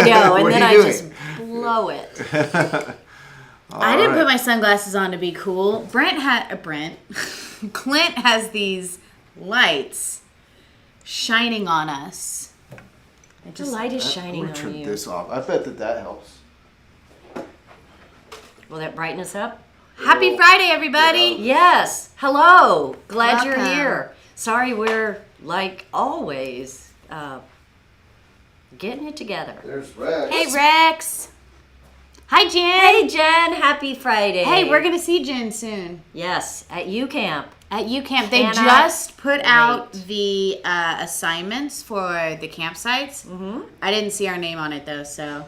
I know, and What then are I you just doing? blow it. I didn't put my sunglasses on to be cool. Clint has these lights shining on us. The light is shining on Turn you. this off. I bet that helps. Will that brighten us up? Happy Friday, everybody. Yes. Hello. Glad you're Welcome. here. Sorry, we're like always getting it together. There's Rex. Hey, Rex. Hi, Jen. Hey, Jen. Happy Friday. Hey, we're going to see Jen soon. Yes, at U Camp. At U Camp. They Cannot just put out wait. the assignments for the campsites. Mm-hmm. I didn't see our name on it, though, so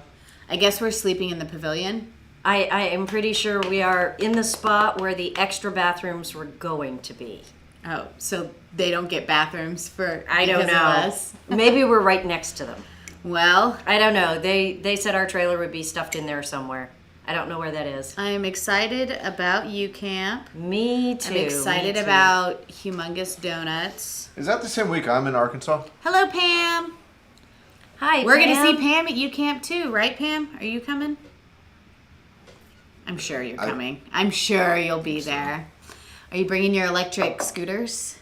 I guess we're sleeping in the pavilion. I am pretty sure we are in the spot where the extra bathrooms were going to be. Oh, so they don't get bathrooms for I don't because of know. us? Maybe we're right next to them. Well, I don't know. They said our trailer would be stuffed in there somewhere. I don't know where that is. I am excited about U Camp. Me too. I'm excited me too. about Humongous Donuts. Is that the same week I'm in Arkansas? Hello, Pam. Hi, We're going to Pam. see Pam at U Camp too, right, Pam? Are you coming? I'm sure you're coming. I'm sure you'll be there. Are you bringing your electric scooters?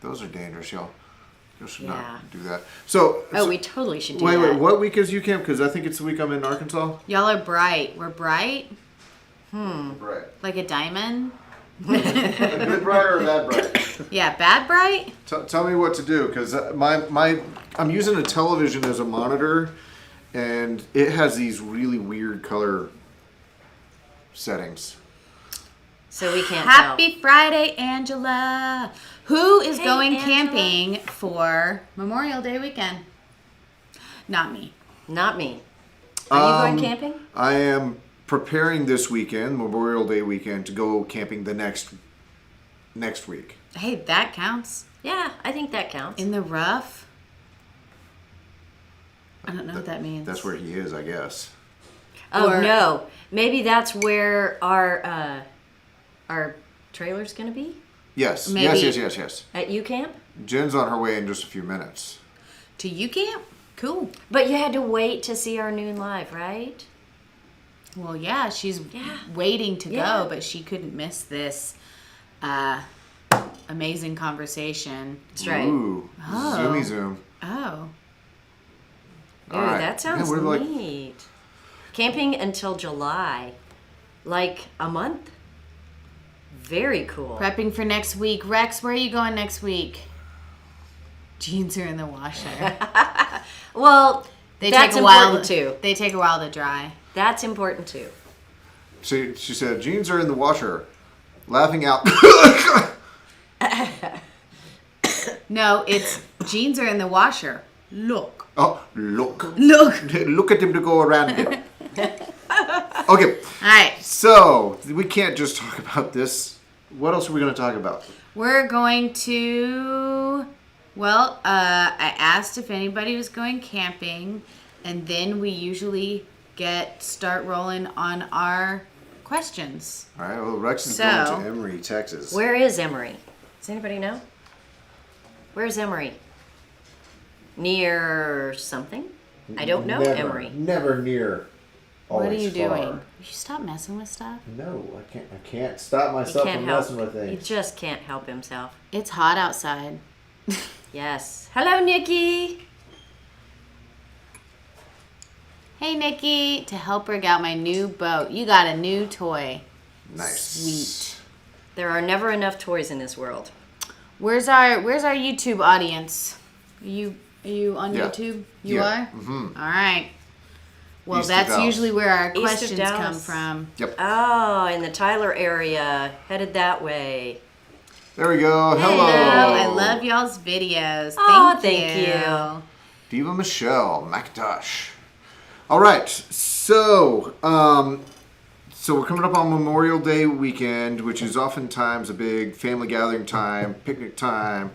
Those are dangerous, y'all. You should Yeah. not do that. So, We totally should do wait, that. what week is UCamp? Because I think it's the week I'm in Arkansas. Y'all are bright. We're bright, Right. like a diamond. A good bright or a bad bright? Yeah, bad bright. Tell me what to do, because I'm using a television as a monitor, and it has these really weird color settings. So we can't Happy Friday, Angela. Who is Hey, going Angela. camping for Memorial Day weekend? Not me. tell. Not me. Are you going camping? I am preparing this weekend, Memorial Day weekend, to go camping the next week. Hey, that counts. Yeah, I think that counts. In the rough? I don't know what that means. That's where he is, I guess. Oh Or- no, maybe that's where our trailer's gonna be Yes, Maybe. yes. at U Camp. Jen's on her way in just a few minutes. To U Camp? Cool. But you had to wait to see our noon live, right? Well, yeah, she's Yeah. waiting to Yeah. go, but she couldn't miss this amazing conversation. That's right. Ooh, Oh. zoomy zoom. Oh. Ooh, All right. that sounds Yeah, we're like- neat. Camping until July, like a month. Very cool. Prepping for next week. Rex, where are you going next week? Jeans are in the washer. Well, They that's take a while important too. They take a while to dry. That's important too. She said, jeans are in the washer. Laughing out. No, it's jeans are in the washer. Look. Oh, look. Look. Look at him to go around him. Okay, All right. so we can't just talk about this. What else are we going to talk about? We're going to, well, I asked if anybody was going camping, and then we usually start rolling on our questions. All right, well, Rex is So- going to Emory, Texas. Where is Emory? Does anybody know? Where's Emory? Near something? I don't know Emory. Never near. What are always you far. doing? You stop messing with stuff. No, I can't stop He myself can't from help. messing with He things. just can't help himself. It's hot outside. Yes. Hello, Nikki. Hey, Nikki, to help rig out my new boat. You got a new toy. Nice. Sweet. There are never enough toys in this world. Where's our YouTube audience? Are you on Yeah. YouTube? You Yeah. are? Mm-hmm. All right. Well, East of that's Dallas. usually where our East of questions come Dallas. from. Yep. Oh, in the Tyler area, headed that way. There we go. Hello. I love y'all's videos. Aw, Thank thank you. Diva Michelle McIntosh. All right, so we're coming up on Memorial Day weekend, which is oftentimes a big family gathering time, picnic time,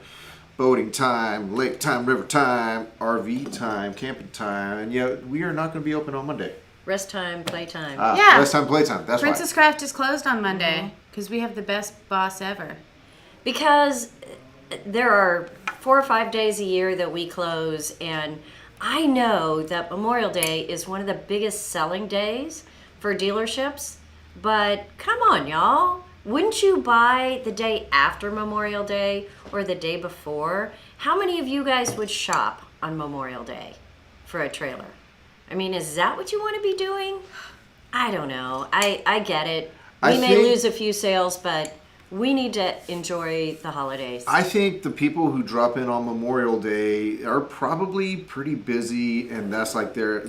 boating time, lake time, river time, RV time, camping time, and yet we are not going to be open on Monday. Rest time, playtime. Yeah. Rest time, playtime. That's Princess right. Craft is closed on Monday because we have the best boss ever. Because there are 4 or 5 days a year that we close, and I know that Memorial Day is one of the biggest selling days for dealerships, but come on, y'all. Wouldn't you buy the day after Memorial Day or the day before? How many of you guys would shop on Memorial Day for a trailer? I mean, is that what you want to be doing? I don't know. I get it. We may lose a few sales, but we need to enjoy the holidays. I think the people who drop in on Memorial Day are probably pretty busy, and that's like they're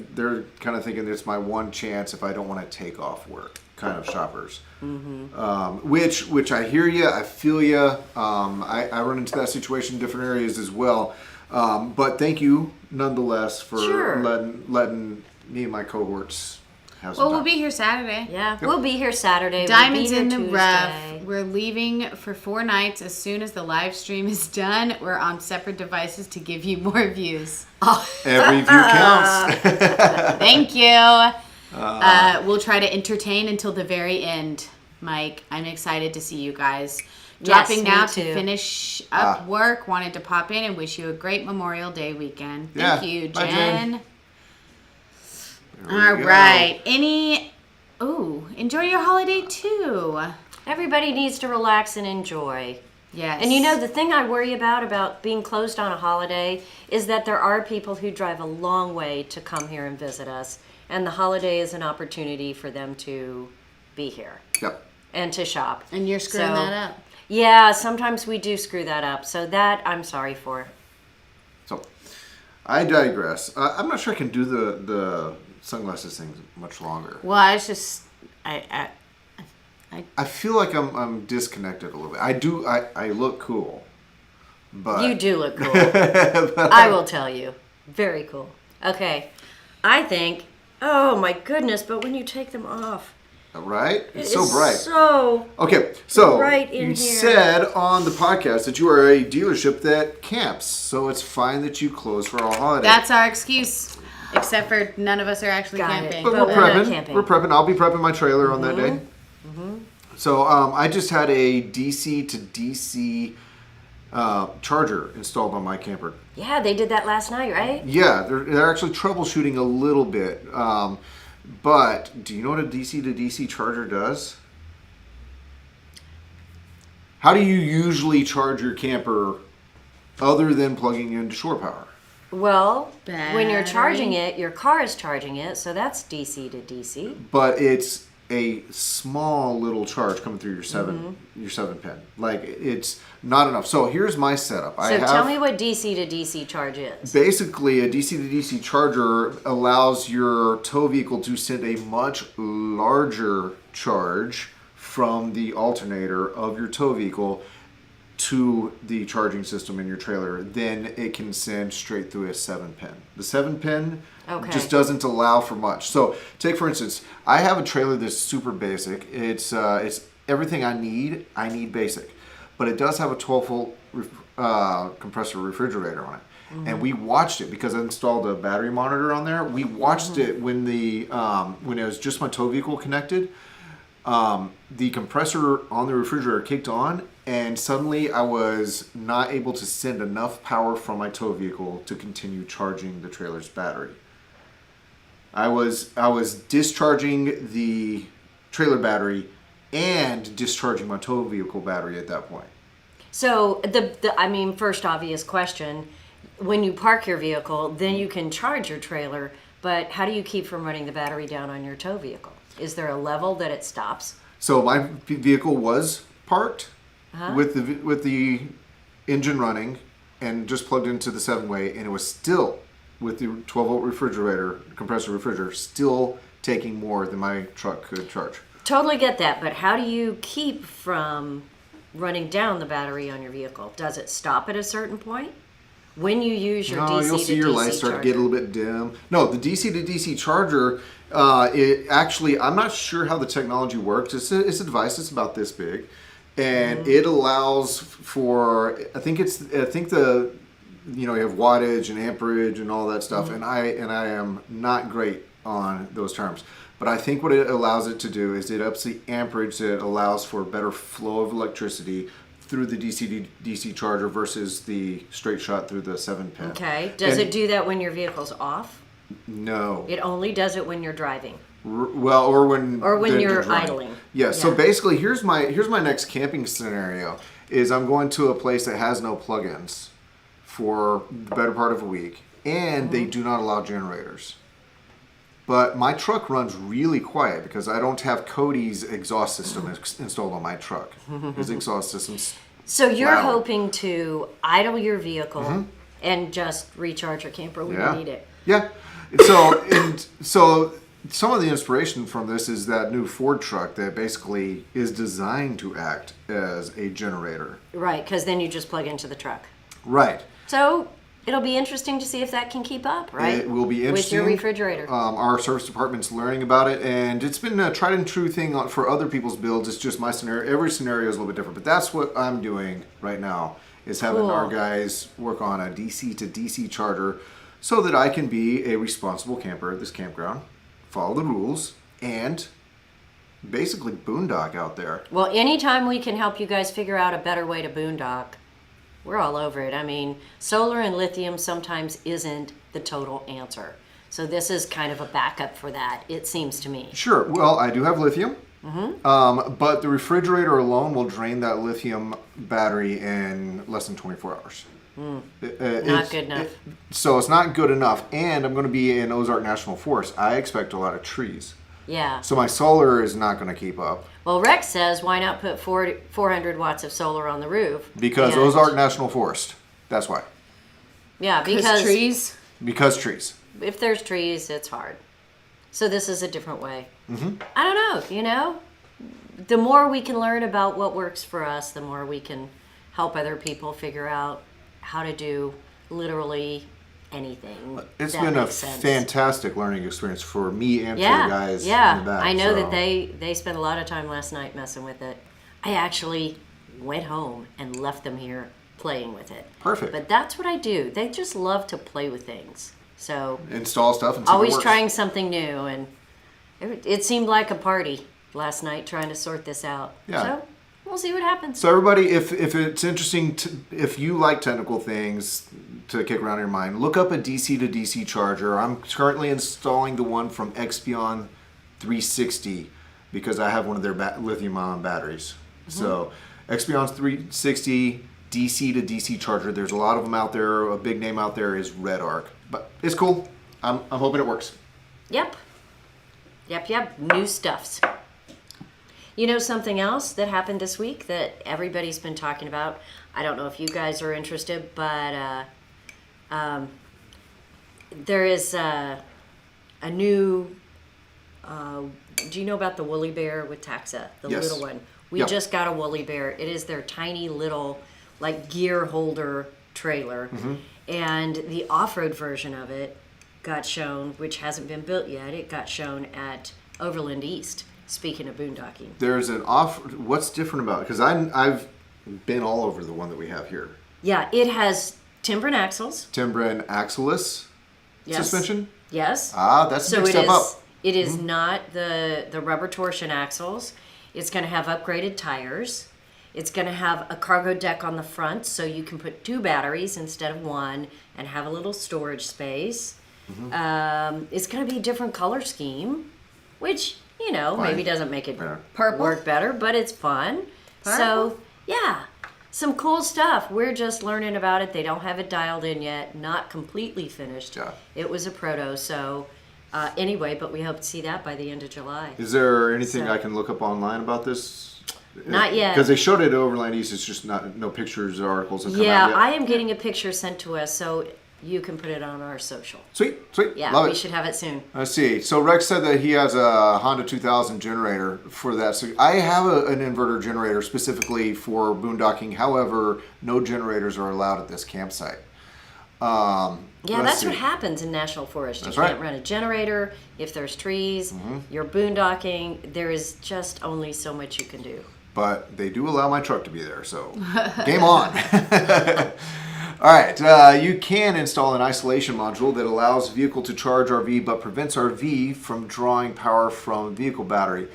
kind of thinking it's my one chance if I don't want to take off work, kind of shoppers. Mm-hmm. Which I hear you, I feel you. I run into that situation in different areas as well. But thank you nonetheless for letting me and my cohorts. Well, we'll be here Saturday. Yeah, we'll be here Saturday. Diamonds we'll in the Tuesday. rough. We're leaving for 4 nights. As soon as the live stream is done, we're on separate devices to give you more views. Every view counts. Thank you. We'll try to entertain until the very end, Mike. I'm excited to see you guys. Dropping now to finish up work. Wanted to pop in and wish you a great Memorial Day weekend. Thank you, Bye, Jen. All right. Enjoy your holiday too. Everybody needs to relax and enjoy. Yes. And you know, the thing I worry about being closed on a holiday is that there are people who drive a long way to come here and visit us. And the holiday is an opportunity for them to be here. Yep. And to shop. And you're screwing that up. Yeah, sometimes we do screw that up. So that I'm sorry for. So, I digress. I'm not sure I can do the sunglasses thing much longer. Well, I was just I feel like I'm disconnected a little bit. I look cool, but you do look cool. I will tell you, very cool. Okay, I think. Oh my goodness! But when you take them off, right? It's so bright. So okay, so right in you here. said on the podcast that you are a dealership that camps, so it's fine that you close for all holidays. That's our excuse. Except for none of us are actually camping. But we're prepping. We're prepping. I'll be prepping my trailer on that day. Mm-hmm. So I just had a DC to DC charger installed on my camper. Yeah, they did that last night, right? Yeah, they're actually troubleshooting a little bit. But do you know what a DC to DC charger does? How do you usually charge your camper other than plugging into shore power? Well, when you're charging it, your car is charging it, so that's DC to DC. But it's a small little charge coming through your 7 pin. Like, it's not enough. So here's my setup. So tell me what DC to DC charge is. Basically, a DC to DC charger allows your tow vehicle to send a much larger charge from the alternator of your tow vehicle to the charging system in your trailer. Then it can send straight through a 7 pin. The 7 pin just doesn't allow for much. So take for instance, I have a trailer that's super basic. It's everything I need basic, but it does have a 12 volt compressor refrigerator on it. Mm-hmm. And we watched it because I installed a battery monitor on there. We watched it when it was just my tow vehicle connected. The compressor on the refrigerator kicked on, and suddenly I was not able to send enough power from my tow vehicle to continue charging the trailer's battery. I was discharging the trailer battery and discharging my tow vehicle battery at that point. So first obvious question, when you park your vehicle, then you can charge your trailer, but how do you keep from running the battery down on your tow vehicle? Is there a level that it stops? So my vehicle was parked with the engine running and just plugged into the 7-way, and it was still with the 12 volt compressor refrigerator, still taking more than my truck could charge. Totally get that, but how do you keep from running down the battery on your vehicle? Does it stop at a certain point? When you use your DC to DC you'll see your lights start to get a little bit dim. No, the DC to DC charger, it actually, I'm not sure how the technology works. It's a device that's about this big, and it allows for, you have wattage and amperage and all that stuff, and I am not great on those terms. But I think what it allows it to do is it ups the amperage that allows for better flow of electricity through the DC to DC charger versus the straight shot through the 7-pin. Okay. Does And- it do that when your vehicle's off? No. It only does it when you're driving. Well, or when you're running. idling. Yeah. So Yeah. basically, here's my next camping scenario: is I'm going to a place that has no plugins for the better part of a week, and they do not allow generators. But my truck runs really quiet because I don't have Cody's exhaust system installed on my truck. His exhaust system's So you're loud. hoping to idle your vehicle and just recharge your camper when you need it. Yeah. So some of the inspiration from this is that new Ford truck that basically is designed to act as a generator. Right, because then you just plug into the truck. Right. So it'll be interesting to see if that can keep up, right? It will be interesting. With your refrigerator. Our service department's learning about it, and it's been a tried and true thing for other people's builds. It's just my scenario. Every scenario is a little bit different, but that's what I'm doing right now, is having Cool. our guys work on a DC to DC charger so that I can be a responsible camper at this campground, follow the rules, and basically boondock out there. Well, anytime we can help you guys figure out a better way to boondock, we're all over it. I mean, solar and lithium sometimes isn't the total answer. So this is kind of a backup for that, it seems to me. Sure. Well, I do have lithium, but the refrigerator alone will drain that lithium battery in less than 24 hours. Not good enough. So it's not good enough, and I'm going to be in Ozark National Forest. I expect a lot of trees. Yeah. So my solar is not going to keep up. Well, Rex says, why not put 400 watts of solar on the roof? Because And- Ozark National Forest. That's why. Yeah, because trees. Because trees. if there's trees, it's hard. So this is a different way. I don't know, the more we can learn about what works for us, the more we can help other people figure out how to do literally anything. It's that been a makes sense. fantastic learning experience for me and for Yeah, the guys yeah. in the back. I know so. that they spent a lot of time last night messing with it. I actually went home and left them here playing with it. Perfect. But that's what I do. They just love to play with things. So Install stuff and see if it always works. trying something new, and it seemed like a party last night trying to sort this out. Yeah. So we'll see what happens. So everybody, if it's interesting, if you like technical things to kick around in your mind, look up a DC to DC charger. I'm currently installing the one from Expion 360 because I have one of their lithium-ion batteries. So Expion's 360 DC to DC charger. There's a lot of them out there. A big name out there is Red Arc, but it's cool. I'm hoping it works. Yep. New stuffs. You know something else that happened this week that everybody's been talking about? I don't know if you guys are interested, but there is a new. Do you know about the woolly bear with taxa? The Yes. little one. We Yep. just got a woolly bear. It is their tiny little, like, gear holder trailer, and the off-road version of it got shown, which hasn't been built yet. It got shown at Overland East. Speaking of boondocking. There's an off. What's different about it? Because I've been all over the one that we have here. Yeah, it has timber and axles. Timbren axleless Yes. suspension. Yes. That's a So big it step is. up. It is not the rubber torsion axles. It's going to have upgraded tires. It's going to have a cargo deck on the front, so you can put 2 batteries instead of 1, and have a little storage space. It's going to be a different color scheme, which maybe doesn't make it Yeah. work better, but it's fun. So yeah, some cool stuff. We're just learning about it. They don't have it dialed in yet. Not completely finished. Yeah. It was a proto, so anyway, but we hope to see that by the end of July. Is there anything So- I can look up online about this? Not yet. Because they showed it at Overland East. It's just no pictures or articles. Have come Yeah, out yet. I am getting a picture sent to us, so you can put it on our social. Sweet. Yeah, Love we it. should have it soon. Let's see. So Rex said that he has a Honda 2000 generator for that. So I have an inverter generator specifically for boondocking. However, no generators are allowed at this campsite. Yeah, let's that's see. what happens in National Forest. You That's can't right. run a generator. If there's trees, you're boondocking. There is just only so much you can do. But they do allow my truck to be there, so game on. All right, you can install an isolation module that allows vehicle to charge RV but prevents RV from drawing power from vehicle battery.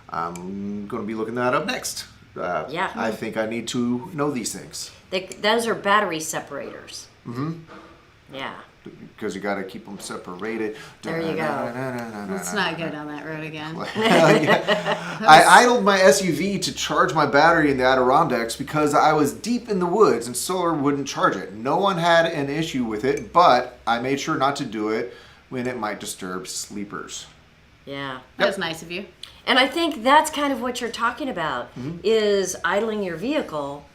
I'm going to be looking that up next. Yeah. I think I need to know these things. Those are battery separators. Mm-hmm. Yeah. Because you got to keep them separated. There you go. Let's not go down that road again. I idled my SUV to charge my battery in the Adirondacks because I was deep in the woods and solar wouldn't charge it. No one had an issue with it, but I made sure not to do it when it might disturb sleepers. Yeah. That was nice of you. And I think that's kind of what you're talking about is idling your vehicle,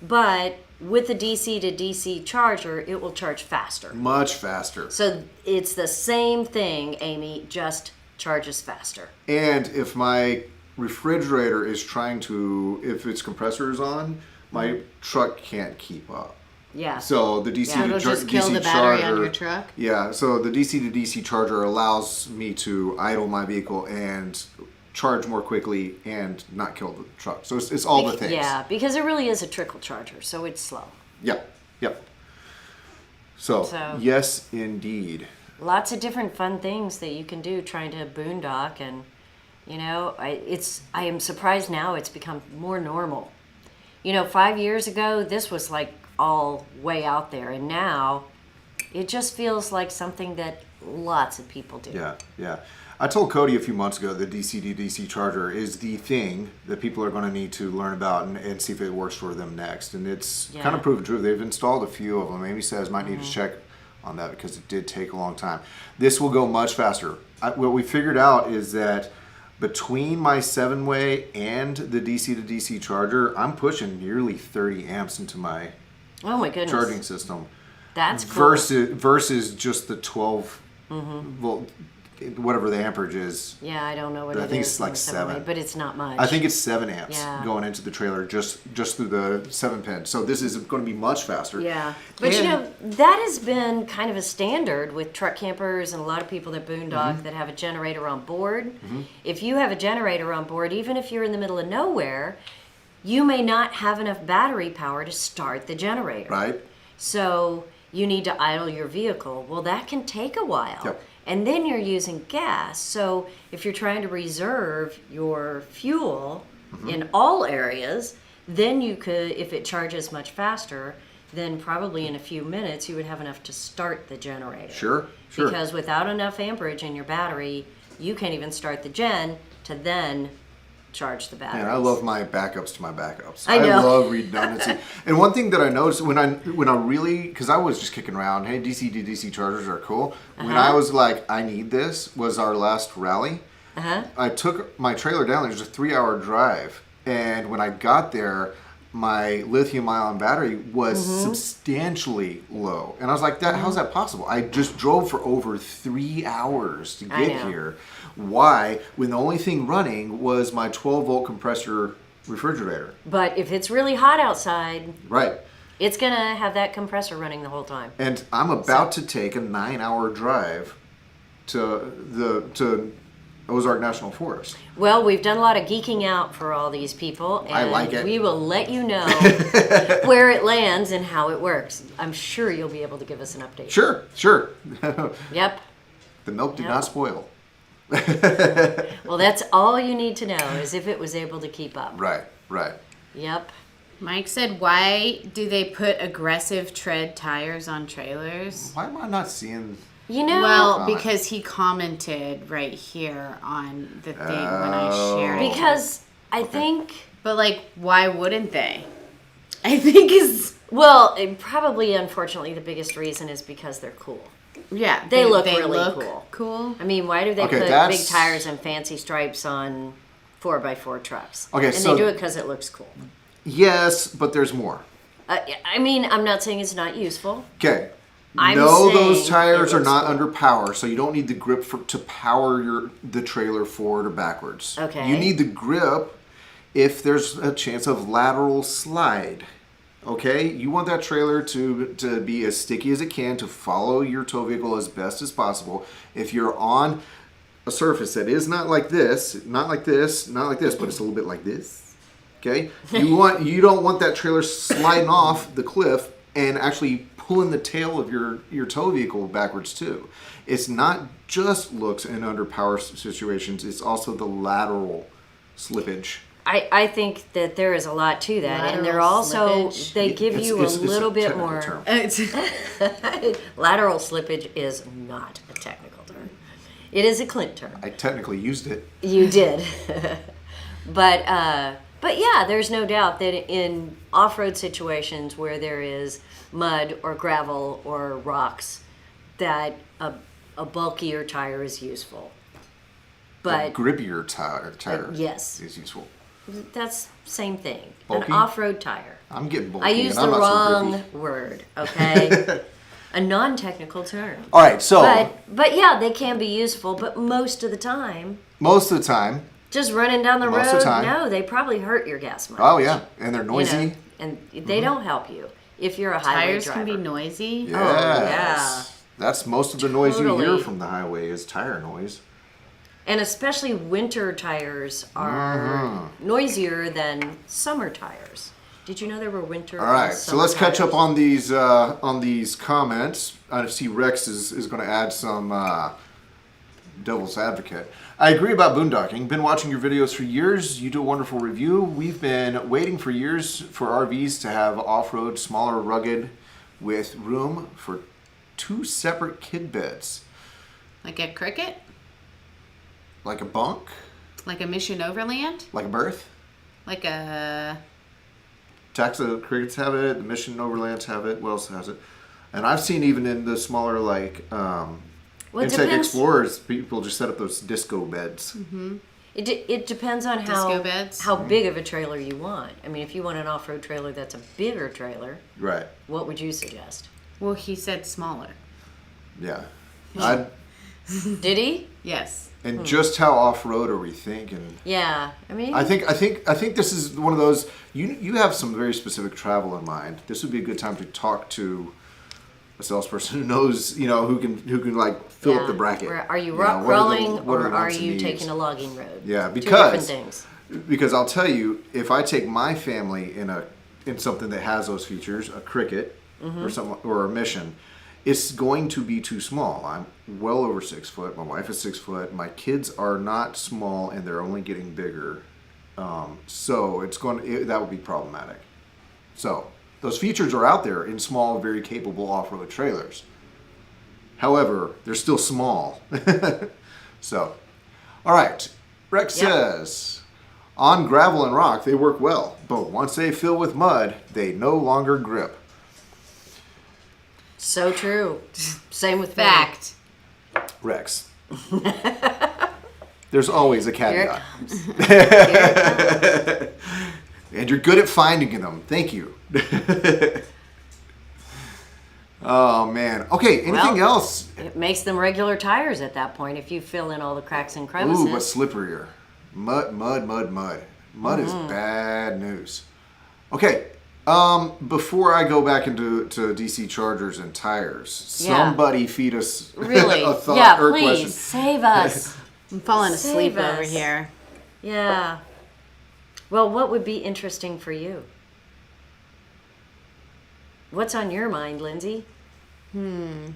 but with the DC to DC charger, it will charge faster. Much faster. So it's the same thing, Amy, just charges faster. And if my refrigerator is if its compressor is on, my truck can't keep up. Yeah. So the DC It'll to just kill DC the battery charger, on your truck. Yeah, so the DC to DC charger allows me to idle my vehicle and charge more quickly and not kill the truck. So it's all the things. Yeah, because it really is a trickle charger, so it's slow. Yep. So yes, indeed. Lots of different fun things that you can do trying to boondock, and I am surprised now it's become more normal. 5 years ago this was like all way out there, and now it just feels like something that lots of people do. Yeah. I told Cody a few months ago the DC to DC charger is the thing that people are going to need to learn about and see if it works for them next. And it's kind of proven true. They've installed a few of them. Amy says might need to check on that because it did take a long time. This will go much faster. What we figured out is that between my 7-way and the DC to DC charger, I'm pushing nearly 30 amps into my charging system. That's cool. Versus just the 12 volt, whatever the amperage is. Yeah, I don't know what it is. I think it's like 7. But it's not much. I think it's 7 amps going into the trailer just through the 7-pin. So this is going to be much faster. Yeah. But that has been kind of a standard with truck campers and a lot of people that boondock that have a generator on board. If you have a generator on board, even if you're in the middle of nowhere, you may not have enough battery power to start the generator. Right. So you need to idle your vehicle. Well, that can take a while. Yep. And then you're using gas. So if you're trying to reserve your fuel in all areas, then you could, if it charges much faster, then probably in a few minutes you would have enough to start the generator. Sure. Because without enough amperage in your battery, you can't even start the gen to then charge the batteries. And I love my backups to my backups. I know. I love redundancy. And one thing that I noticed when I really, because I was just kicking around, hey, DC to DC chargers are cool. When I was like, I need this, was our last rally. I took my trailer down. It was a 3-hour drive. And when I got there, my lithium-ion battery was substantially low. And I was like, how's that possible? I just drove for over 3 hours to get here. Why? When the only thing running was my 12-volt compressor refrigerator. But if it's really hot outside, right, it's going to have that compressor running the whole time. And I'm about to take a 9-hour drive to Ozark National Forest. Well, we've done a lot of geeking out for all these people, and I like it. We will let you know where it lands and how it works. I'm sure you'll be able to give us an update. Sure. Yep. The milk did not spoil. Well, that's all you need to know is if it was able to keep up. Right. Yep. Mike said, why do they put aggressive tread tires on trailers? Why am I not seeing... Well, because he commented right here on the thing when I shared it. Because I think... But, why wouldn't they? I think is... Well, probably, unfortunately, the biggest reason is because they're cool. Yeah. They look really cool. I mean, why do they put big tires and fancy stripes on 4x4 trucks? Okay, and they do it because it looks cool. Yes, but there's more. I mean, I'm not saying it's not useful. Okay. I'm those tires are not cool. under power, so you don't need the grip to power the trailer forward or backwards. Okay. You need the grip if there's a chance of lateral slide. Okay? You want that trailer to be as sticky as it can to follow your tow vehicle as best as possible. If you're on a surface that is not like this, not like this, not like this, but it's a little bit like this. Okay? You don't want that trailer sliding off the cliff and actually pulling the tail of your tow vehicle backwards too. It's not just looks in under power situations, it's also the lateral slippage I think that there is a lot to that, and they're Lateral also slippage. they give you It's a little bit technical more. term. Lateral slippage is not a technical term. It is a Clint term. I technically used it. You did. but yeah, there's no doubt that in off-road situations where there is mud or gravel or rocks, that a bulkier tire is useful. But A grippier tire yes. is useful. that's same thing. Bulky? An off-road tire. I'm getting bulky. I used and the I'm not so wrong grippy. word, okay? A non-technical term. All right, so But yeah, they can be useful, but most of the time, most of the time, just running down the Most of road, the time. no, they probably hurt your gas mileage. oh yeah, and they're You noisy. know, and they don't help you if you're a highway Tires driver. can be noisy. Yes. yeah. That's most of the noise you hear Totally. from the highway is tire noise. And especially winter tires are noisier than summer tires. Did you know there were winter? All right, and so summer let's catch tires? up on these comments. I see Rex is going to add some devil's advocate. I agree about boondocking. Been watching your videos for years. You do a wonderful review. We've been waiting for years for RVs to have off-road, smaller, rugged, with room for 2 separate kid beds, Like a cricket, like a bunk, like a Mission Overland, like a berth. like a Taxa Crickets have it. The Mission Overlands have it. What else has it? And I've seen even in the smaller like Well, it Intake depends. Explorers, people just set up those disco beds. It depends on Disco beds. how big of a trailer you want. I mean, if you want an off-road trailer that's a bigger trailer, Right. what would you suggest? well, he said smaller. Yeah. I'd, Did he? Yes. and just how off road are we thinking? Yeah. I mean, I think this is one of those. You have some very specific travel in mind. This would be a good time to talk to a salesperson who knows, who can like fill up yeah. the bracket. Are you know, rock what are the- crawling what or the are wants and you needs. taking a logging road? Yeah, Two different things. because I'll tell you, if I take my family in something that has those features, a Cricket or a Mission, it's going to be too small. I'm well over 6 foot. My wife is 6 foot. My kids are not small, and they're only getting bigger. So that would be problematic. So those features are out there in small, very capable off-road trailers. However, they're still small. So, all right. Rex Yep. says, on gravel and rock, they work well, but once they fill with mud, they no longer grip. So true. Same with me. Fact. Rex. There's always a Here it caveat. comes. Here it comes. And you're good at finding them. Thank you. Oh, man. Okay, anything Well, else? It makes them regular tires at that point if you fill in all the cracks and crevices. Ooh, but slipperier. Mud. Mud is Mm-hmm. bad news. Okay, before I go back into DC chargers and tires, Yeah. somebody feed us Really? a thought Yeah, or a please question. save us. I'm falling asleep Save over us. here. Yeah. Well, what would be interesting for you? What's on your mind, Lindsay?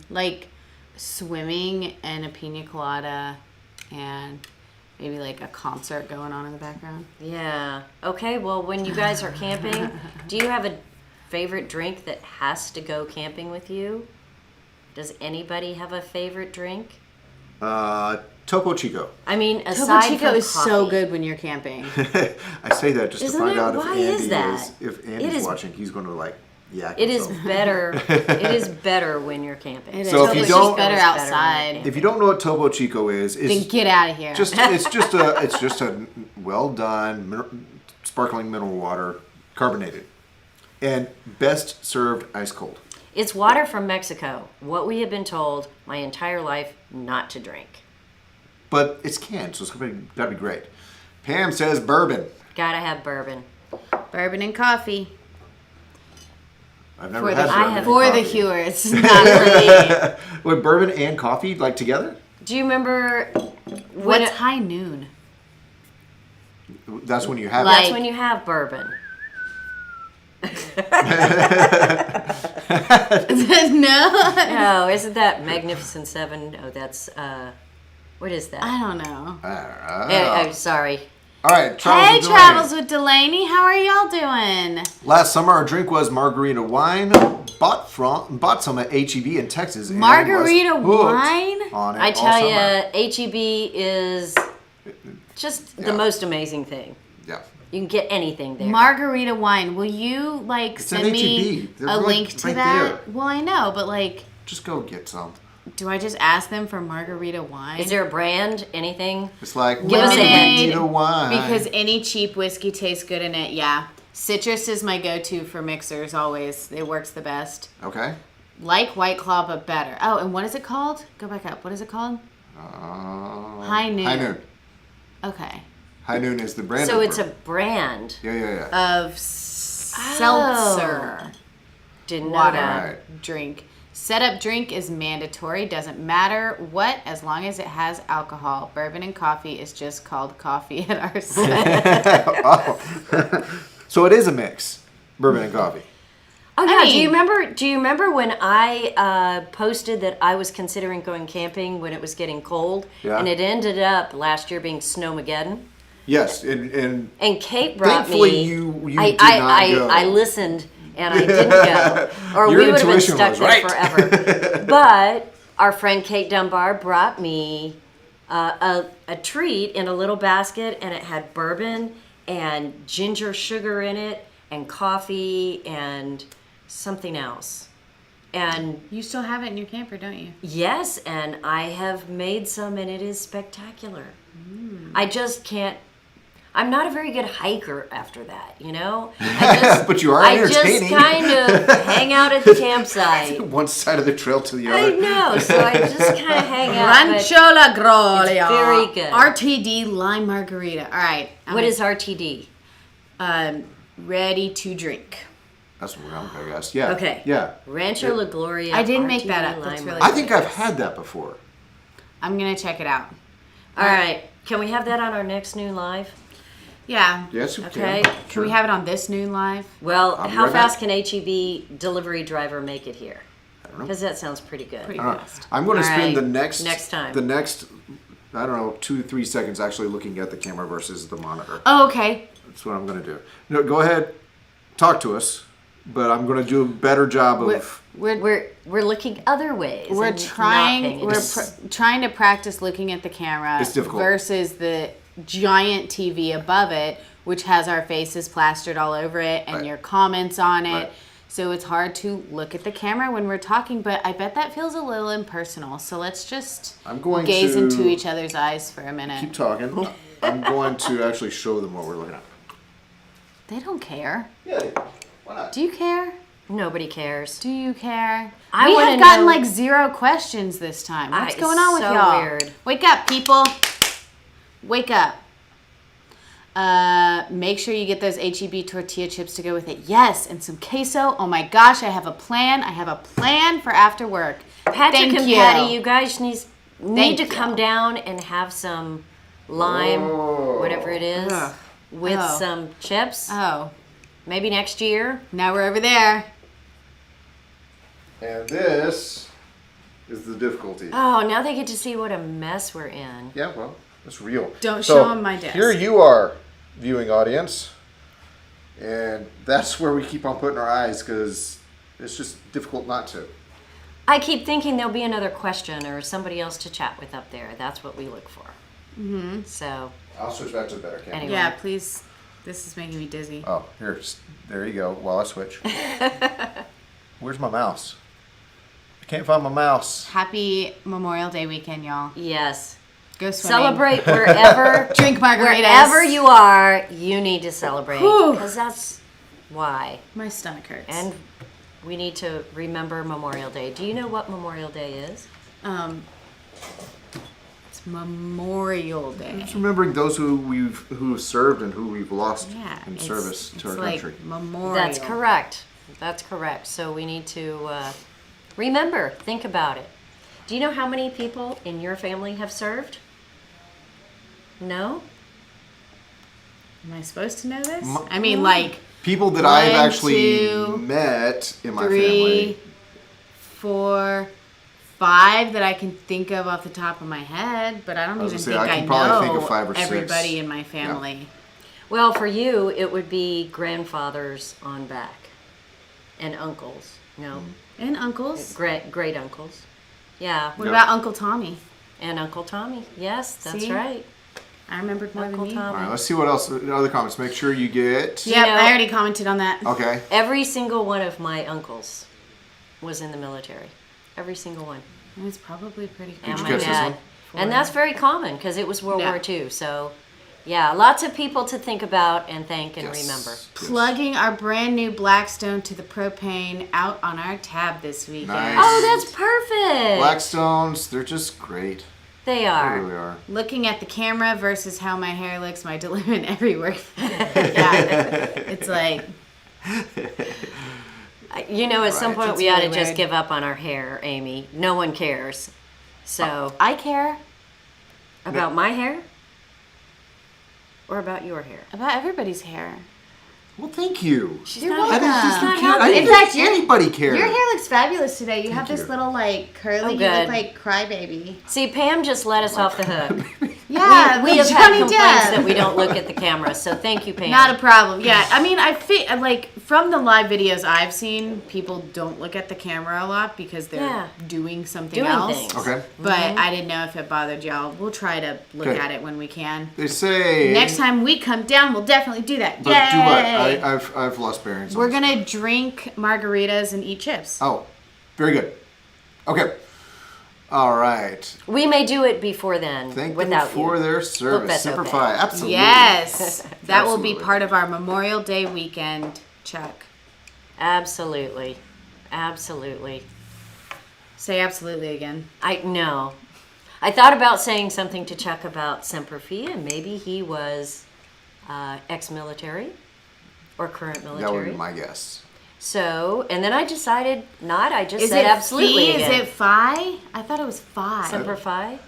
Like swimming and a pina colada and maybe like a concert going on in the background. Yeah. Okay, well, when you guys are camping, do you have a favorite drink that has to go camping with you? Does anybody have a favorite drink? Topo Chico. I mean, Topo aside Chico from is coffee. so good when you're camping. I say that just Isn't to find it? out if Why Andy is that? if It Andy's is- watching, he's going to like yak It is himself. better. It is better when you're camping. It is. So if you It's don't- just better It's better when you're outside. camping. If you don't know what Topo Chico is, Then it's get out of here. it's just a well done sparkling mineral water, carbonated, and best served ice cold. It's water from Mexico. What we have been told my entire life not to drink. But it's canned, so that'd be great. Pam says bourbon. Gotta have bourbon. Bourbon and coffee. I've never For had the, bourbon and for the coffee. Hewers, not for me. Wait, bourbon and coffee like together? Do you remember when What's high noon? That's when you have Like- that's when you have bourbon? No, No, isn't that Magnificent Seven? Oh, that's what is that? I don't know. it. I'm sorry. All right. Hey, Delaney. Travels with Delaney. How are y'all doing? Last summer, our drink was margarita wine. Bought some at HEB in Texas. and Margarita was hooked wine? On it I all tell summer. you, HEB is just the Yeah. most amazing thing. Yeah. You can get anything there. Margarita wine. Will you send an me HEB. They're a like link to right that? there. Well, I know, but Just go get some. do I just ask them for margarita wine? Is there a brand? Anything? It's like Give us a hint. margarita wine. Because any cheap whiskey tastes good in it. Yeah, citrus is my go-to for mixers. Always, it works the best. Okay. Like White Claw, but better. Oh, and what is it called? Go back up. What is it called? High Noon. High Noon. Okay. High Noon is the brand. So of it's a bourbon. brand. Yeah. Of seltzer Didn't know water that. Right. drink. Setup drink is mandatory. Doesn't matter what, as long as it has alcohol. Bourbon and coffee is just called coffee at our set. So it is a mix, bourbon and coffee. Oh yeah. mean- Do you remember when I posted that I was considering going camping when it was getting cold, Yeah. and it ended up last year being Snowmageddon? Yes, and And Kate brought Thankfully, me. you I, did I, not I, go. I listened and I didn't go, or Your we would have been intuition stuck was there right. forever. But our friend Kate Dunbar brought me a treat in a little basket, and it had bourbon and ginger sugar in it, and coffee and something else. And You still have it in your camper, don't you? yes, and I have made some, and it is spectacular. I just can't. I'm not a very good hiker after that, you know. But you are I just entertaining. kind of hang out at the campsite. one side of the trail to the I other. know, so I just kind of hang out. Rancho La Gloria. It's very good. RTD lime margarita. All right. What is RTD? Ready to drink? That's what I guess. Yeah. Okay. Yeah. Rancho La Gloria. I didn't make RTD that up. That's lime really I margarita. think I've had that before. I'm gonna check it out. All right. Can we have that on our next Noon Live? Yeah. Yes, you Okay. can. Can we have it on this Noon Live? Well, I'll be how right fast back. can HEB delivery driver make it here? don't know. Because that sounds pretty good. Pretty I don't know. fast. I'm going to All spend right. the next time. The next, I don't know, 2-3 seconds actually looking at the camera versus the monitor. Oh, okay. That's what I'm going to do. No, go ahead, talk to us, but I'm going to do a better job of. We're looking other ways. We're and trying. not paying We're attention. trying to practice looking at the camera. It's difficult. Versus the giant TV above it, which has our faces plastered all over it and Right. your comments on it. Right. So it's hard to look at the camera when we're talking, but I bet that feels a little impersonal. So let's just I'm going gaze to into each other's eyes for a minute. Keep talking. I'm going to actually show them what we're looking at. They don't care. Yeah, why not? Do you care? Nobody cares. Do you care? I we wanna have gotten know- like 0 questions this time. What's It's going on with so y'all? weird. Wake up, people. Wake up. Make sure you get those HEB tortilla chips to go with it. Yes, and some queso. Oh my gosh, I have a plan. I have a plan for after work. Patrick Thank and you. Patty, you guys need Thank to you. come down and have some lime, Oh. whatever it is, Ugh. with Oh. some chips. Oh, Maybe next year. now we're over there. And this is the difficulty. Oh, now they get to see what a mess we're in. Yeah, well, it's real. Don't So, show 'em my desk. Here you are, viewing audience, and that's where we keep on putting our eyes because it's just difficult not to. I keep thinking there'll be another question or somebody else to chat with up there. That's what we look for. Mm-hmm. So, I'll switch back to the better camera. Anyway. Yeah, please. This is making me dizzy. Oh, there you go. While I switch. Where's my mouse? I can't find my mouse. Happy Memorial Day weekend, y'all. yes. Go swimming. Celebrate wherever Drink margaritas. wherever you are, you need to celebrate Whew. because that's why. My stomach hurts. And we need to remember Memorial Day. Do you know what Memorial Day is? It's Memorial Day. Just remembering those who have served and who we've lost Yeah, in it's- service to our it's like country. Memorial. That's correct. That's correct. So we need to remember, think about it. Do you know how many people in your family have served? No? Am I supposed to know this? M- I mean, like People that I've One, actually two, met in my 3, family. 4, 5 that I can think of off the top of my head, but I don't even think I can probably know think of 5 or 6. everybody in my family. Well, for you, it would be grandfathers on back and uncles. No, And uncles. great uncles. Yeah, What about Uncle Tommy? and Uncle Tommy. Yes, that's See? right. I remembered more Uncle than you. Tommy. All right, let's see what else. Other comments. Make sure you get. Yep, know- I already commented on that. Okay. Every single one of my uncles was in the military. Every single one. It's probably pretty And you my catch this dad. one? And that's very common because it was World Yeah. War II. So, yeah, lots of people to think about and thank and Yes. remember. Yes. Plugging our brand new Blackstone to the propane out on our tab this weekend. Nice. Oh, that's perfect. Blackstones, they're just great. They They are. really are. Looking at the camera versus how my hair looks, my dilemma everywhere. Yeah, it's like You know, at some Right. point It's we ought to really just weird. give up on our hair, Amy. No one cares. So, I care about my hair? Or about your hair? about everybody's hair. Well, thank you. She's You're not I didn't welcome. think you not cared. I helping. didn't In fact, think anybody cared. Your hair looks fabulous today. You have Thank this you. little like curly. Oh, You good. look like crybaby. See, Pam just let us off the hook. Yeah, we the have had Johnny complaints Depp. that we don't look at the camera, so thank you, Pam. Not a problem. Yeah, I mean, I feel like from the live videos I've seen, people don't look at the camera a lot because they're Yeah. doing something Doing else. things. Okay. But I didn't know if it bothered y'all. We'll try to look Okay. at it when we can. They say. Next time we come down, we'll definitely do that. But Yay! do what? I've lost bearings. on We're this. gonna drink margaritas and eat chips. Oh, very good. Okay. All right. We may do it before then, Thank them without for you. their service. that's Semper okay. Fi. Absolutely. Yes, that will be Absolutely. part of our Memorial Day weekend. Chuck, Absolutely. Absolutely. say absolutely again. I know. I thought about saying something to Chuck about Semper Fi, and maybe he was ex-military or current military. That would be my guess. So, and then I decided not. I just Is said it absolutely Fi? again. Is it Phi? I thought it was Phi. Semper Fi?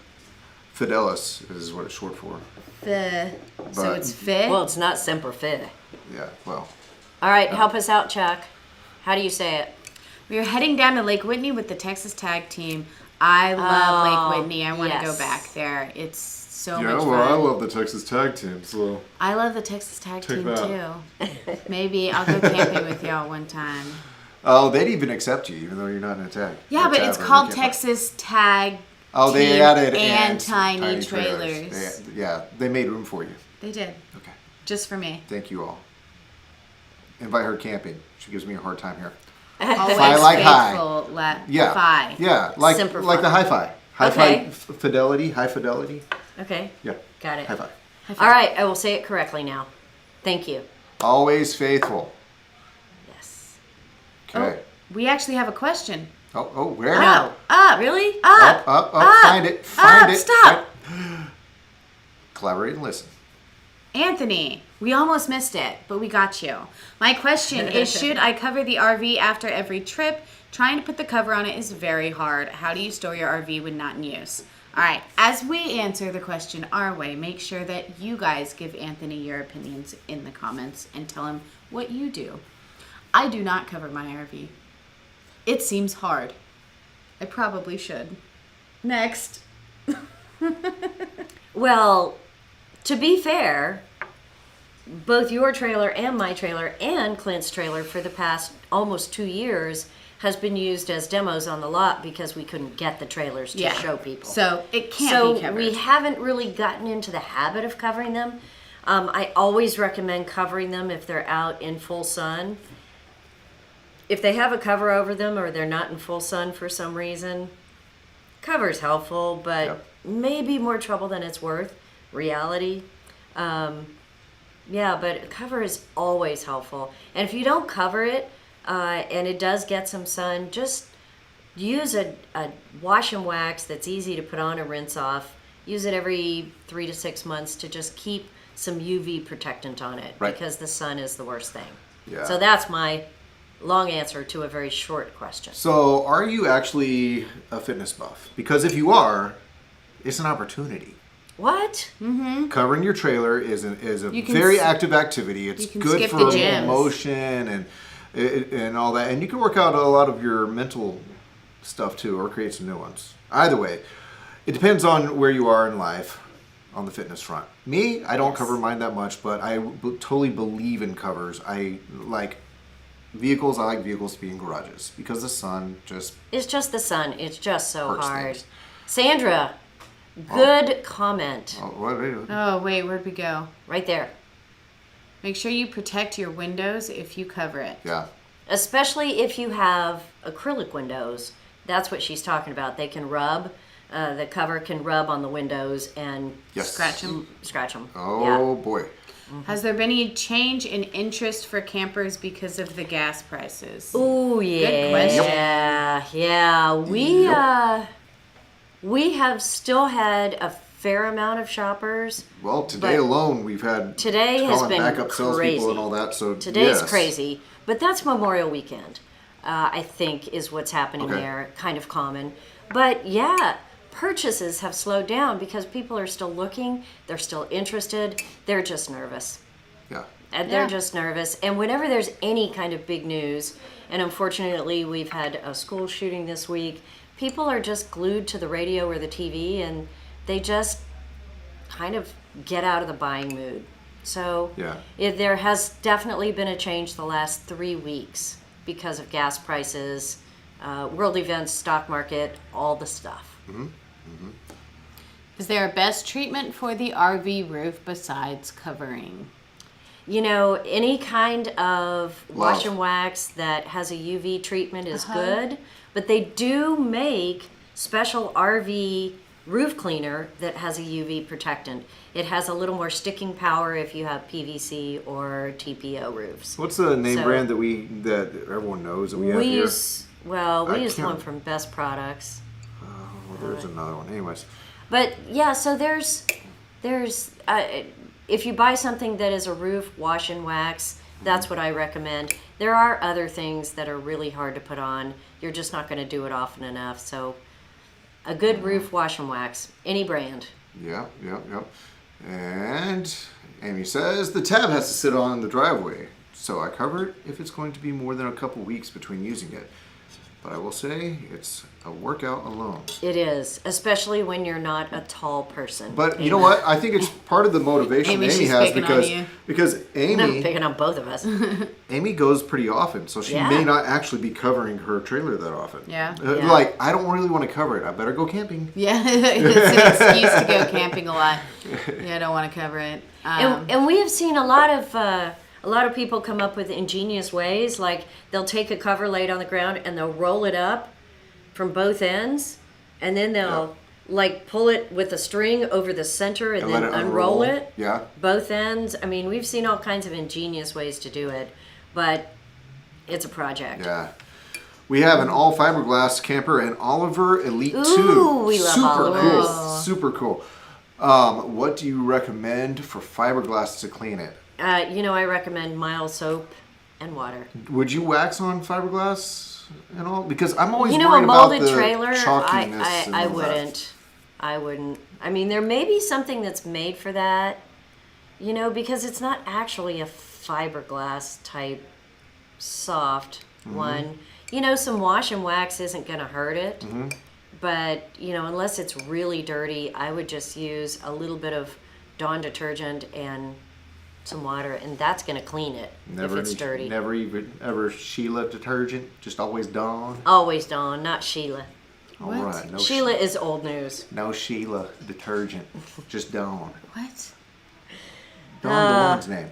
Fidelis is what it's short for. Fi. So But- it's Fi. Well, it's not Semper Fi. Yeah. Well. All right, help us out, Chuck. How do you say it? We are heading down to Lake Whitney with the Texas Tag Team. I love Lake Whitney. I want to go yes. back there. It's so Yeah. much Well, fun. I love the Texas Tag Team. So. I love the Texas Tag Take Team that. too. Maybe I'll go camping with y'all one time. Oh, they'd even accept you, even though you're not in a tag. Yeah, Or but tavern, it's called they can't- Texas Tag Oh, they Team added and Tiny Trailers. Yeah, they made room for you. They did. Okay. Just for me. Thank you all. Invite her camping. She gives me a hard time here. Always Fi like high. faithful. Yeah. Fi. Yeah, like Semper like Fi. the hi-fi. Hi-fi Okay. fidelity, high fidelity. Okay, Yeah. got it. High-fi. All right, I will say it correctly now. Thank you. Always faithful. Yes. Okay. We actually have a question. Oh, where? No. Up. Really? Up. Up, Up. find it. Find Up. it. Stop. Collaborate and listen. Anthony, we almost missed it, but we got you. My question is, should I cover the RV after every trip? Trying to put the cover on it is very hard. How do you store your RV when not in use? All right, as we answer the question our way, make sure that you guys give Anthony your opinions in the comments and tell him what you do. I do not cover my RV. It seems hard. I probably should. Next. Well, to be fair, both your trailer and my trailer and Clint's trailer for the past almost 2 years has been used as demos on the lot because we couldn't get the trailers to show people. So it can't So be covered. we haven't really gotten into the habit of covering them. I always recommend covering them if they're out in full sun. If they have a cover over them or they're not in full sun for some reason, cover's helpful, but Yep. maybe more trouble than it's worth. Reality. Yeah, but cover is always helpful. And if you don't cover it and it does get some sun, just use a wash and wax that's easy to put on and rinse off. Use it every 3 to 6 months to just keep some UV protectant on it, Right. because the sun is the worst thing. Yeah. So that's my long answer to a very short question. So, are you actually a fitness buff? Because if you are, it's an opportunity. What? Covering your trailer is a You can very s- active activity. It's you can good skip for the gyms. motion and all that, and you can work out a lot of your mental stuff too, or create some new ones. Either way, it depends on where you are in life on the fitness front. Me, I don't Yes. cover mine that much, but I totally believe in covers. I like vehicles. I like vehicles to be in garages because the sun just It's just the sun. It's just so hurts hard. things. Sandra, good comment. Oh, what? Oh, wait, where'd we go? Right there. Make sure you protect your windows if you cover it. Yeah. Especially if you have acrylic windows. That's what she's talking about. They can rub. The cover can rub on the windows and Yes. Scratch them. scratch them. Oh boy. Has there been any change in interest for campers because of the gas prices? Ooh, yeah. question. Yeah. We have still had a fair amount of shoppers. Well, today But alone we've had today has calling been backup salespeople crazy. and all that. So Today's yes. crazy, but that's Memorial Weekend. I think is what's happening Okay. there, kind of common. But yeah, purchases have slowed down because people are still looking. They're still interested. They're just nervous. Yeah. And they're Yeah. just nervous. And whenever there's any kind of big news, and unfortunately we've had a school shooting this week, people are just glued to the radio or the TV and they just kind of get out of the buying mood. So Yeah. there has definitely been a change the last 3 weeks because of gas prices, world events, stock market, all the stuff. Is there a best treatment for the RV roof besides covering? You know, any kind of wash Love. and wax that has a UV treatment is good, but they do make special RV roof cleaner that has a UV protectant. It has a little more sticking power if you have PVC or TPO roofs. What's the name So- brand that everyone knows that we have We here? use we I use the one can't- from Best Products. Well, there's another one. Anyways. But yeah, so there's if you buy something that is a roof wash and wax, that's what I recommend. There are other things that are really hard to put on. You're just not going to do it often enough. So a good roof wash and wax, any brand. Yep. And Amy says the tab has to sit on the driveway, so I cover it if it's going to be more than a couple weeks between using it. But I will say it's a workout alone. It is, especially when you're not a tall person. But you know what? I think it's part of the motivation Amy, Amy she's has picking on because you. I'm Amy picking on both of us. Amy goes pretty often, so she Yeah. may not actually be covering her trailer that often. Yeah. Yeah. Like, I don't really want to cover it. I better go camping. Yeah, it's an excuse to go camping a lot. Yeah, I don't want to cover it. And we have seen a lot of people come up with ingenious ways. Like they'll take a cover laid on the ground and they'll roll it up from both ends, and then they'll like pull it with a string over the center and, And then let it unroll unroll. it. Yeah. Both ends. I mean, we've seen all kinds of ingenious ways to do it, but it's a project. Yeah. We have an all fiberglass camper, an Oliver Elite 2. Ooh, we love Super Olivers. cool. Super cool. What do you recommend for fiberglass to clean it? I recommend mild soap and water. Would you wax on fiberglass and all? Because I'm always A worried molded about the trailer, chalkiness. and I all that. wouldn't. I wouldn't. I mean, there may be something that's made for that, because it's not actually a fiberglass type soft Mm-hmm. one. Some wash and wax isn't going to hurt it. Mm-hmm. But, unless it's really dirty, I would just use a little bit of Dawn detergent and some water, and that's going to clean it if it's dirty. Never even ever Sheila detergent, just always Dawn. Always Dawn, not Sheila. All What? right, no Sheila is old news. no Sheila detergent, just Dawn. What? Dawn, the woman's name.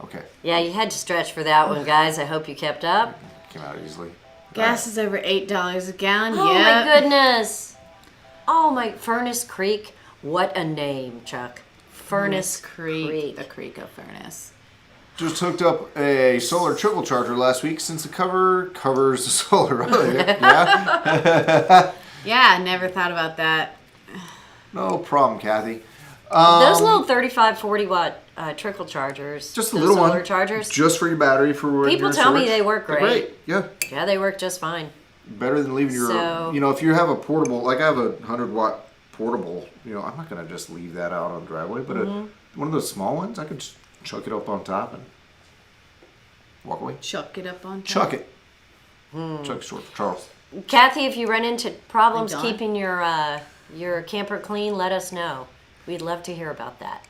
Okay, Yeah, you had to stretch for that one, guys. I hope you kept up. came out easily. Gas is over $8 a gallon. Oh Yep. my goodness. Oh my, Furnace Creek. What a name, Chuck. Furnace Creek. The creek of furnace. Just hooked up a solar trickle charger last week since the cover covers the solar. Oh, yeah? Yeah, I never thought about that. No problem, Kathy. Those little 35, 40 watt trickle chargers. Just a those little solar one. chargers. Just for your battery for when People you're tell me storage. they work They're great. Yeah. Yeah, they work just fine. Better than leaving your, So- if you have a portable, like I have a 100-watt portable, I'm not going to just leave that out on the driveway, but one of those small ones, I could just chuck it up on top and walk away. Chuck it up on top. Chuck it. Chuck is short for Charles. Kathy, if you run into problems I'm done. keeping your camper clean, let us know. We'd love to hear about that.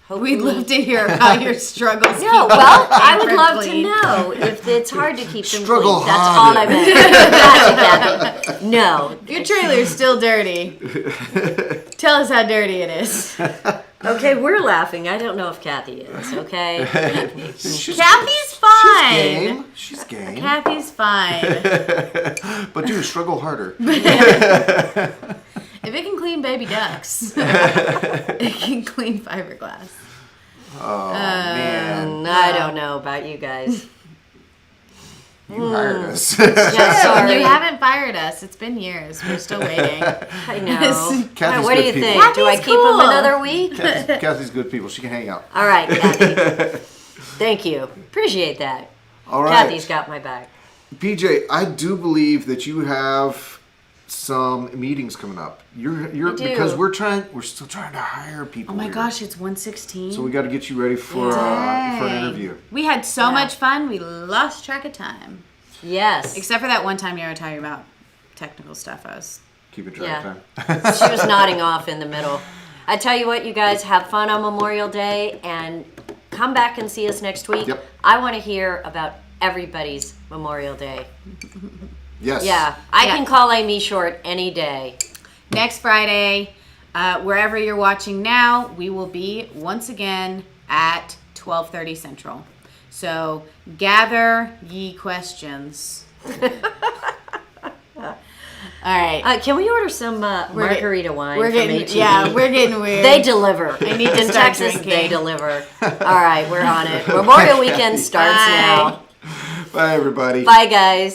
Hopefully. We'd love to hear about your struggles. No, well, I would love to know if it's hard to keep them Struggle clean. That's harder. all I meant. Gotcha, Kathy. No. Your trailer's still dirty. Tell us how dirty it is. Okay, we're laughing. I don't know if Kathy is, okay? Kathy's fine. She's game. She's game. Kathy's fine. But dude, struggle harder. If it can clean baby ducks, it can clean fiberglass. Oh man, I don't know about you guys. you hired us. Yeah, sorry. You haven't fired us. It's been years. We're still waiting. I know. Kathy's What do good you people. think? Do I Kathy's keep them cool. another week? Kathy's good people. She can hang out. All right, Kathy. Thank you. Appreciate that. All right. Kathy's got my back. PJ, I do believe that you have some meetings coming up. You're I do. because we're still trying to hire people. Oh my here. gosh, it's 1:16. So we got to get you ready for an interview. We had so Yeah. much fun, we lost track of time. Yes. Except for that one time you were talking about technical stuff. I was. Keep it track Yeah. of time. She was nodding off in the middle. I tell you what, you guys have fun on Memorial Day and come back and see us next week. Yep. I want to hear about everybody's Memorial Day. Yes. Yeah, I Yeah. can call Amy short any day. Next Friday, wherever you're watching now, we will be once again at 12:30 Central. So gather ye questions. All right. Can we order some We're get- margarita wine We're from getting HEB? yeah, we're getting weird. They deliver. I need to In start Texas, drinking. they deliver. All right, we're on it. Memorial Weekend starts Bye. now. Bye, everybody. Bye, guys.